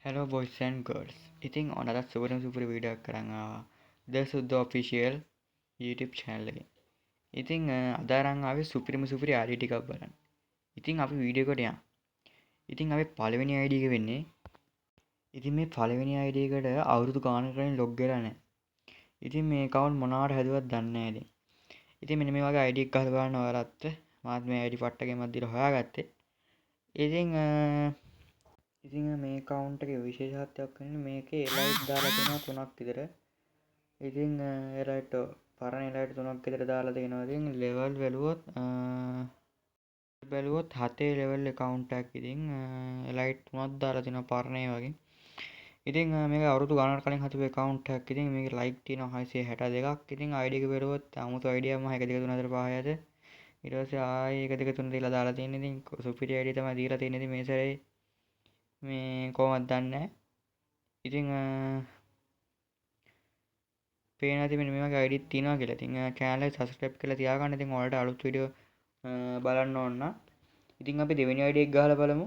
Hello boys and girls. ඉතින් ඔන්නදත් සුපර video එකක් කරන් ආවා. The Sudda official YouTube channel එකෙන්. ඉතින් අද අරන් ආවේ සුපිරි ID ටිකක් බලන්න. ඉතින් අපි වීඩියෝ එකට යමු. ඉතින් අපි පළවෙනි ID එක වෙන්නේ. ඉතින් මේ පළවෙනි ID එකට අවුරුදු ගානකට කලින් ලොග් වෙලා නැහැ. ඉතින් මේ account මොනවාට හැදුවත් දන්නේ නැහැ ඉතින්. ඉතින් මෙන්න මේ වගේ ID එකක් ගහලා බලන්න ඔයාලත් මාත් මේ ID පට්ටකෙමක් දීලා හොයාගත්තේ. ඉතින් මේ account එකේ විශේෂත්වයක් වෙන්නේ මේකේ elite දාලා තියෙනවා 3ක් විතර. ඉතින් elite පරණ elite 3ක් විතර දාලා තියෙනවා. ඉතින් level බැලුවොත් 7 level account එකක්. ඉතින් elite 3ක් දාලා තියෙනවා පරණ වගේ. ඉතින් මේක අවුරුදු ගණනකට කලින් හදපු account එකක්. ඉතින් මේකේ like තියෙනවා 662ක්. ඉතින් ID එක බැලුවොත් 아무තු ID එකක් මම 1 2 3 4 5 6 ඊට පස්සේ ආයේ 1 2 3 දීලා දාලා තියෙන්නේ. ඉතින් සුපිරි ID තමයි දීලා තියෙන්නේ. ඉතින් මේ සැරේ මේ කොහොමද දන්නේ. ඉතින් පේන ඇති මෙන්න මේ වගේ ID තියෙනවා කියලා. ඉතින් channel එක subscribe කරලා තියාගන්න. ඉතින් ඔයාලට අලුත් වීඩියෝ බලන්න ඕන නම්. ඉතින් අපි දෙවෙනි ID එක ගහලා බලමු.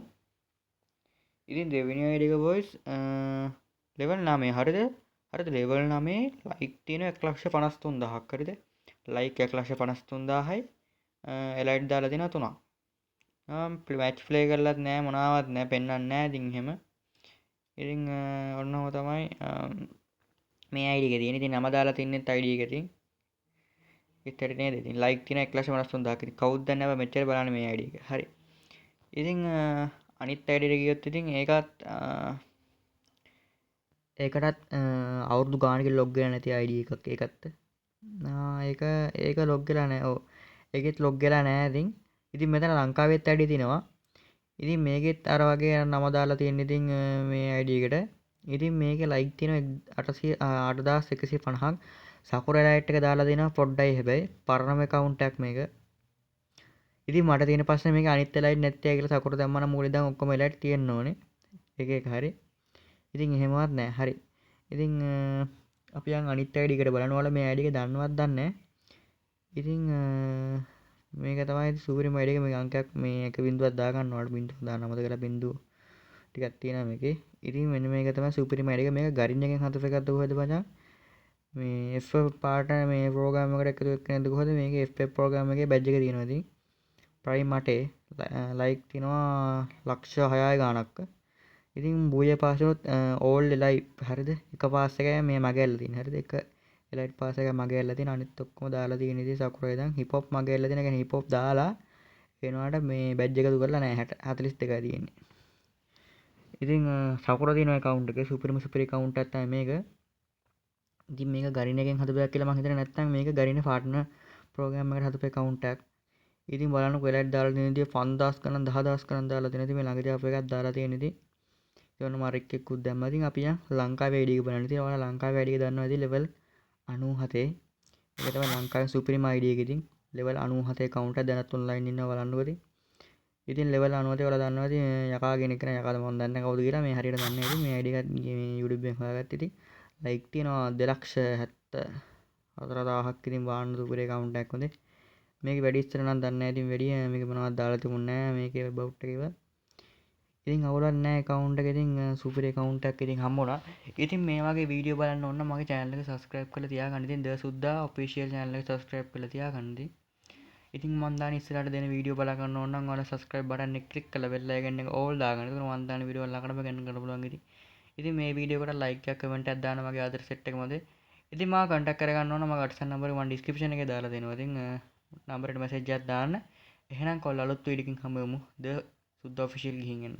ඉතින් දෙවෙනි ID එක boys level 9 හරිද? හරිද level 9 like තියෙනවා 153000ක් හරිද? like 153000යි elite දාලා තියෙනවා 3ක්. match play කරලත් නෑ මොනවත් නෑ පෙන්වන්නේ නෑ ඉතින් එහෙම. ඉතින් ඔන්නම තමයි මේ ID එකේ තියෙන. ඉතින් නම දාලා තින්නෙත් ID එකේ තියෙන. ඉතින් නේද? ඉතින් like තියෙන 153000ක්. ඉතින් කවුද දන්නේ නැහැ මෙච්චර බලන්නේ මේ ID එක. හරි. ඉතින් අනිත් ID එකට ගියොත් ඉතින් ඒකටත් අවුරුදු ගානකින් ලොග් වෙලා නැති ID එකක් ඒකත්. ඒක ලොග් වෙලා නැහැ. ඔව්. ඒකෙත් ලොග් වෙලා නැහැ ඉතින් මෙතන ලංකාවෙත් ID තියෙනවා. ඉතින් මේකෙත් අර වගේ නම දාලා තියෙන ඉතින් මේ ID එකට. ඉතින් මේකේ like තියෙනවා 8150ක්. සකුර elite එක දාලා දෙනවා පොඩ්ඩයි හැබැයි පරණම account එකක් මේක. ඉතින් මට තියෙන ප්‍රශ්නේ මේක අනිත් elite නැත්තේ කියලා සකුර දැම්මම නම් මූලේ දැන් ඔක්කොම elite තියෙන්න ඕනේ. එක හරි. ඉතින් එහෙමවත් නැහැ. හරි. ඉතින් අපි යන් අනිත් ID එකට බලන්න ඕන මේ ID එක දන්නවත් දන්නේ නැහැ. ඉතින් මේක තමයි සුපිරිම ID එක. මේක අංකයක් මේ 1 බිංදුවක් දාගන්න ඕනට බිංදුවක් දාන්න අමතක කරලා බිංදුව ටිකක් තියෙනවා මේකේ. ඉතින් මෙන්න මේක තමයි සුපිරිම ID එක. මේක ගරින් එකෙන් හදපු එකක්ද කොහෙද මචං? මේ FF පාට මේ ප්‍රෝග්‍රෑම් එකට එකතු වෙන්නේ නැද්ද කොහෙද? මේකේ FF ප්‍රෝග්‍රෑම් එකේ බැජ් එක තියෙනවා ඉතින්. ප්‍රයිම් 8 like තියෙනවා ලක්ෂ 6යි ගාණක්. ඉතින් බූය පාස් වුණොත් all elite හරිද? එක පාස් එකයි මේ මගේ ඇල්ල තියෙන. හරිද? එක elite පාස් එකයි මගේ ඇල්ල තියෙන. අනිත් ඔක්කොම දාලා තියෙන ඉතින් සකුරේ දැන් hip hop මගේ ඇල්ල තියෙන. කියන්නේ hip hop දාලා වෙනවාට මේ බැජ් එක දු කරලා නැහැ 42යි තියෙන්නේ. ඉතින් සකුර තියෙන account එකේ සුපිරිම account එකක් තමයි මේක. ඉතින් මේක ගරින එකෙන් හදපු එකක් කියලා මම හිතන්නේ නැත්නම් මේක ගරින පාර්ට්නර් ප්‍රෝග්‍රෑම් එකකට හදපු account එකක්. ඉතින් බලන්නකො elite දාලා තියෙන ඉතින් 5000 ගණන් 10000 ගණන් දාලා තියෙන ඉතින් මේ ළඟදී අපේ එකක් දාලා තියෙන ඉතින් ඒ වුණ මාරික් එක්කුත් දැම්මා. ඉතින් අපි යන් ලංකාවේ ID එක බලන්න. ඉතින් ඔයාලා ලංකාවේ ID එක දන්නවා ඉතින් level 97. ඒක තමයි ලංකාවේ සුපිරිම ID එක ඉතින් level 97 account එක දැනත් online ඉන්නවා බලන්නකො ඉතින්. ඉතින් level 97 ඔයාලා දන්නවා ඉතින් යකා කියන එක නේ යකාද මම දන්නේ නැහැ කවුද කියලා මේ හරියට දන්නේ නැහැ. ඉතින් මේ ID එක මේ YouTube එකෙන් හොයාගත්ත ඉතින් like තියෙනවා 2,74,000ක් ඉතින් බාන්න සුපිරි account එකක් හොඳේ. මේක වැඩි ඉස්සර නම් දන්නේ නැහැ ඉතින් වැඩි මේක මොනවද දාලා තිබුණේ නැහැ මේකේ about එක ඉවර. ඉතින් අවුලක් නැහැ account එක ඉතින් සුපිරි account එකක් ඉතින් හම්බුණා. ඉතින් මේ වගේ වීඩියෝ බලන්න ඕන නම් මගේ channel එක subscribe කරලා තියාගන්න. ඉතින් The Sudda official channel එක subscribe කරලා තියාගන්න ඉතින් මම දාන ඉස්සරහට දෙන වීඩියෝ බලා ගන්න ඕන නම් ඔයාලා subscribe button එක click කරලා bell icon එක all දාගන්න. ඒක මම දාන වීඩියෝ ළඟටම ගන්න පුළුවන් ඉතින්. ඉතින් මේ වීඩියෝ එකට like එකක් comment එකක් දාන්න මගේ ආදර set එක මැද. ඉතින් මාව contact කරගන්න ඕන මගේ WhatsApp number එක මම description එකේ දාලා දෙනවා. ඉතින් number එකට message එකක් දාන්න. එහෙනම් කොල්ල අලුත් වීඩියෝ එකකින් හමු වෙමු. The Sudda official ගිහින් එන්න.